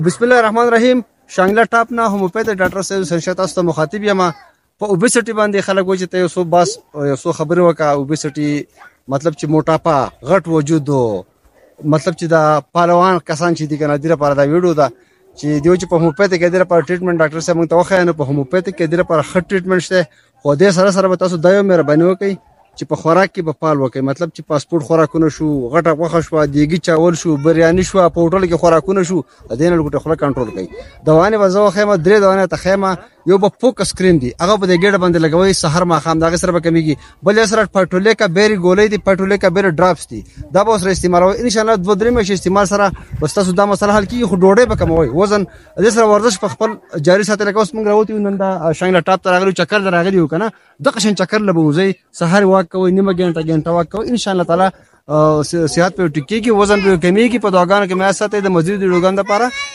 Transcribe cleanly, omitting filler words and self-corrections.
بسم الله الرحمن الرحیم. شانګله ټاپ نه هوموپیت ډاکټر صاحب سرشت تاسو ته مخاطب یم. په اوبیسټي باندې خلک وایي چې ته یو څو بس یو څو خبرې وکړه. اوبیسټي مطلب چې موټاپا غټ وجود مطلب چې دا پهلوان کسان چې دي کنه د لپاره دا ویډیو ده چې دیو چې په هوموپیت کې د لپاره ټریټمنټ ډاکټر صاحب موږ ته وخایي نو په هوموپیت کې د لپاره ښه ټریټمنټ شته. خو دې سره سره به تاسو دا یو مهرباني وکړئ چې په خوراک کې به پال وکړئ. مطلب چې پاسپورت خوراکونه شو، غټه غوښه شوه، دیګي چاول شو، بریاني شوه، په هوټل کې خوراکونه شو، د دې نه لږ خوله کنټرول کړئ. دواانې به زه وښیم، 3 دواانې ته ښیم. یو به فوکس کریم دي، هغه به د ګېډه باندې لګوئ سحر ماښام، د هغې سره به کمیږي. بل یې سره پټولیکا بیري ګولۍ دي، پټولیکا بیري ډراپس دي، دا به ورسره استعمالوئ. انشاءالله 2-3 میاشتې استعمال سره به ستاسو دا مسله حل کېږي. خو ډوډۍ به کموئ، وزن دې سره ورزش په خپل جاري ساتئ. لکه اوس موږ راوتي یو نن دا شانګله ټاپ ته راغلي، چکر ته راغلي یو که نه، دغه شان چکر له به وځئ، سهار واک کوئ، نیمه ګنټه واک کوئ. انشاءالله تعالی صحت په ټیک کېږي، وزن په کمیږي. په دعاګانو کې مې یاد ساتئ د مزید ویډیوګانو لپاره.